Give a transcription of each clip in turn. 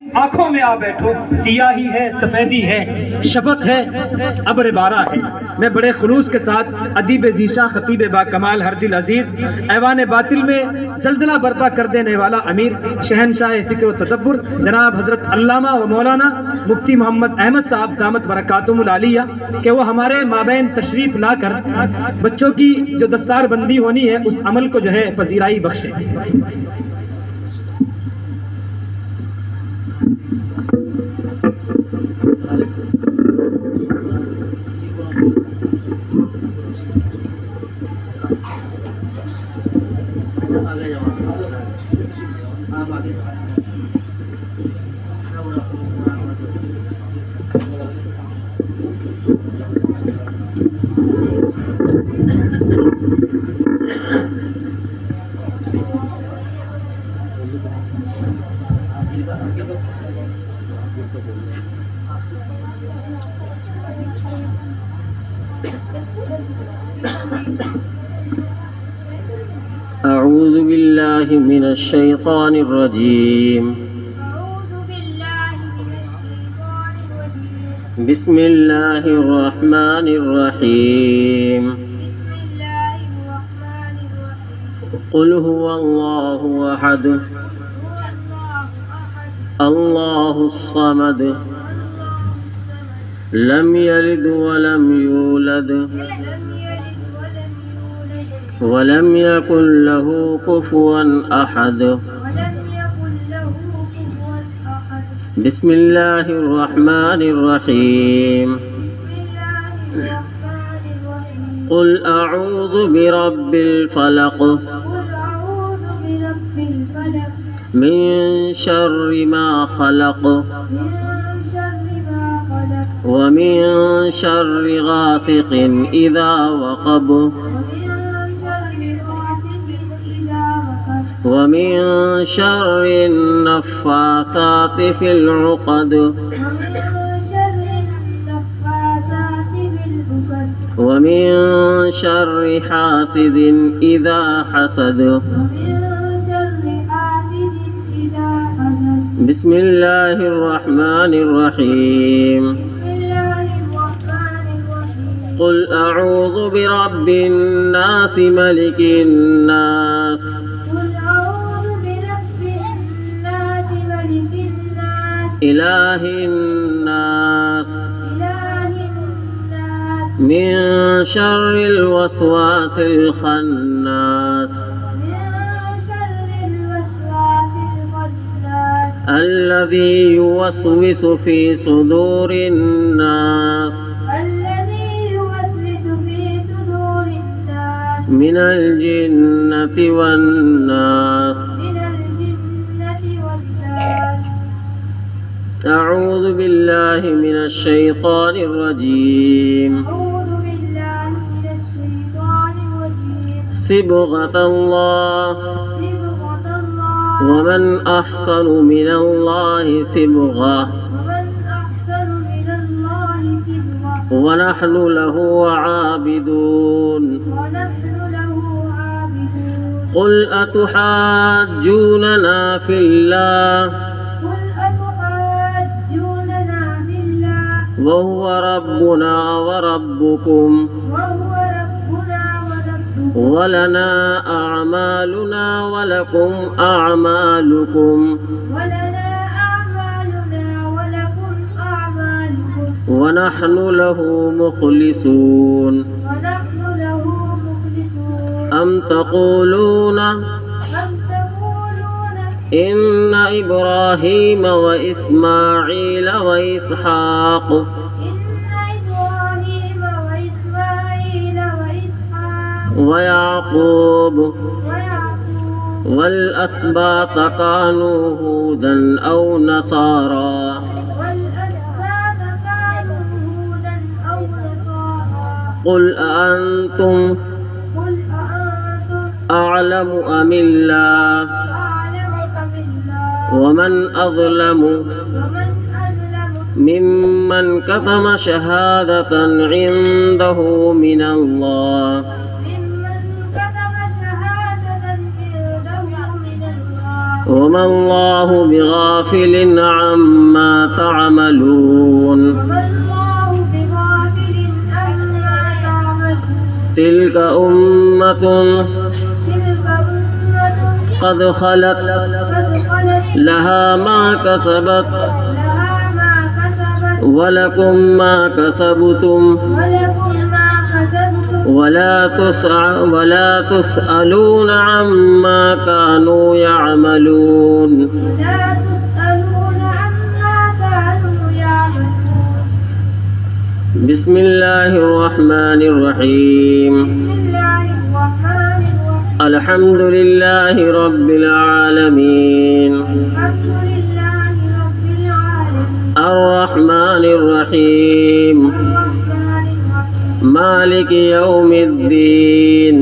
आंखों में आ बैठो, सियाही है, सफेदी है, शफक है, अब्र बारा है। मैं बड़े खुलूस के साथ अदीब जीशा खतीब बाकमाल हर दिल अजीज ऐवान बातिल में जलजला बर्पा कर देने वाला अमीर शहनशाह फिक्र व तदब्बुर जनाब हजरत अल्लामा व मौलाना मुफ्ती मोहम्मद अहमद साहब दामत बरकातुहुल आलिया कि वो हमारे माबैन तशरीफ लाकर बच्चों की जो दस्तार बंदी होनी है उस अमल को जो है पजीराई बख्शे। أعوذ بالله من الشيطان الرجيم بسم الله الرحمن الرحيم قل هو الله أحد الله الصمد لم يلد ولم يولد ولم يكن له كفوا أحد بسم الله الرحمن الرحيم قل أعوذ برب الفلق من شر ما خلق ومن شر غاسق إذا وقب ومن شر النفاثات في العقد ومن شر حاسد إذا حسد بسم الله الرحمن الرحيم قل أعوذ برب الناس ملك الناس إله الناس من شر الوسواس الخناس الذي يوسوس في صدور الناس من الجنة والناس أعوذ بالله من الشيطان الرجيم صبغة الله ومن أحسن من الله صبغة ونحن له عابدون قل أتحاجوننا في الله وهو ربنا وربكم ولنا أعمالنا ولكم أعمالكم ونحن له مخلصون أم تقولون إن إبراهيم وإسماعيل وإسحاق ويعقوب والأسباط كانوا هودا أو نصارى قل أأنتم أعلم أم الله ومن أظلم ممن كتم شهادة عنده من الله وما الله بغافل عما تعملون تلك أمة قد خلت لها ما كسبت ولكم ما كسبتم ولا تسألون عما كانوا يعملون بسم الله الرحمن الرحيم الحمد لله رب العالمين الرحمن الرحيم مالك يوم الدين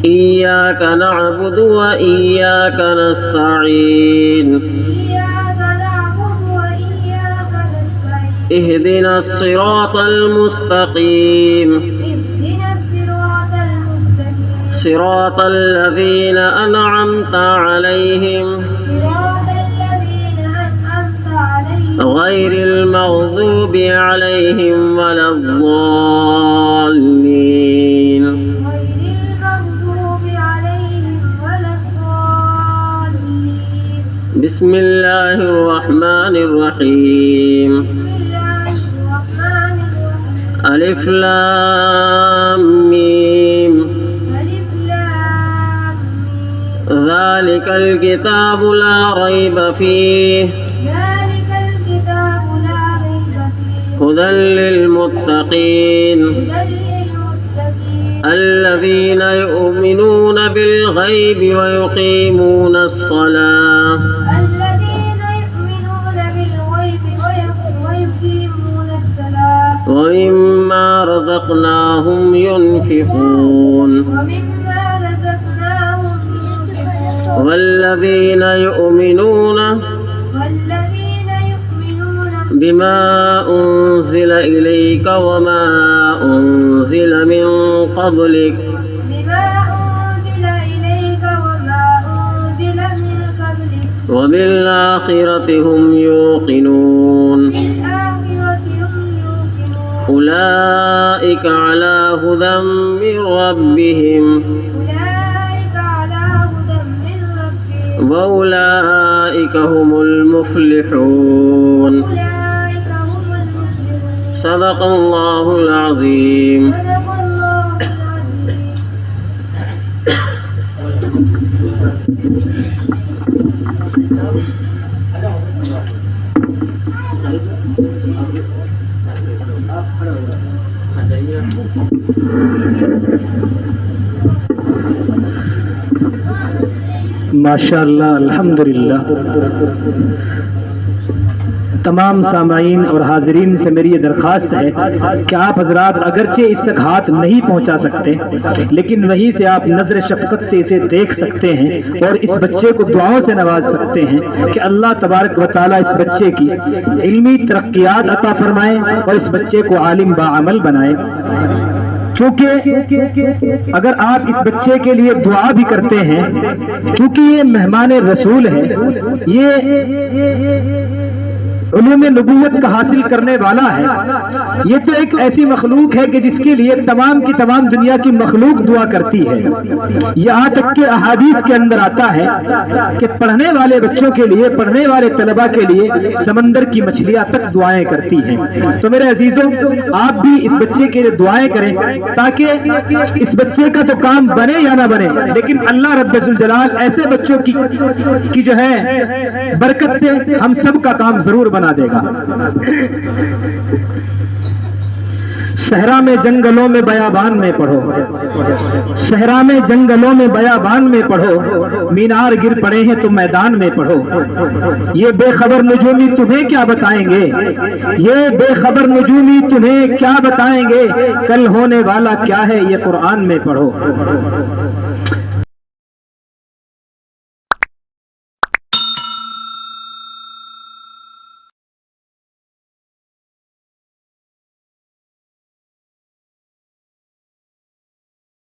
إياك نعبد وإياك نستعين اهدنا الصراط المستقيم صراط الذين أنعمت عليهم غير المغضوب عليهم ولا الضالين بسم الله الرحمن الرحيم ألف لام ميم ذلك الكتاب لا ريب فيه هدى للمتقين الذين يؤمنون بالغيب ويقيمون الصلاة ومما رزقناهم ينفقون والذين يؤمنون بما أنزل إليك وما أنزل من قبلك وبالآخرة هم يوقنون أولئك على هدى من ربهم وأولئك هم المفلحون صدق الله العظيم माशाअल्लाह अल्हम्दुलिल्लाह। तमाम सामाईन और हाजरीन से मेरी ये दरख्वास्त है कि आप हजरात अगरचे इस तक हाथ नहीं पहुंचा सकते, लेकिन वहीं से आप नजर शफकत से इसे देख सकते हैं और इस बच्चे को दुआओं से नवाज सकते हैं कि अल्लाह तबारक व तआला इस बच्चे की इल्मी तरक्कियात अता फरमाए और इस बच्चे को आलिम बाअमल बनाए। क्योंकि अगर आप इस बच्चे के लिए दुआ भी करते हैं, क्योंकि ये मेहमान रसूल है, ये उलूम नबूवत का हासिल करने वाला है, ये तो एक ऐसी मखलूक है कि जिसके लिए तमाम की तमाम दुनिया की मखलूक दुआ करती है। यहाँ तक कि अहादीस के अंदर आता है कि पढ़ने वाले बच्चों के लिए, पढ़ने वाले तलबा के लिए समंदर की मछलियां तक दुआएं करती हैं। तो मेरे अजीजों, आप भी इस बच्चे के लिए दुआएं करें ताकि इस बच्चे का तो काम बने या ना बने, लेकिन अल्लाह रब्बुल जलाल ऐसे बच्चों की जो है बरकत से हम सब का काम जरूर बना देगा। सहरा में जंगलों में बयाबान में पढ़ो, सहरा में जंगलों में बयाबान में पढ़ो, मीनार गिर पड़े हैं तो मैदान में पढ़ो। ये बेखबर नजूमी तुम्हें क्या बताएंगे, ये बेखबर नजूमी तुम्हें क्या बताएंगे, कल होने वाला क्या है ये कुरान में पढ़ो।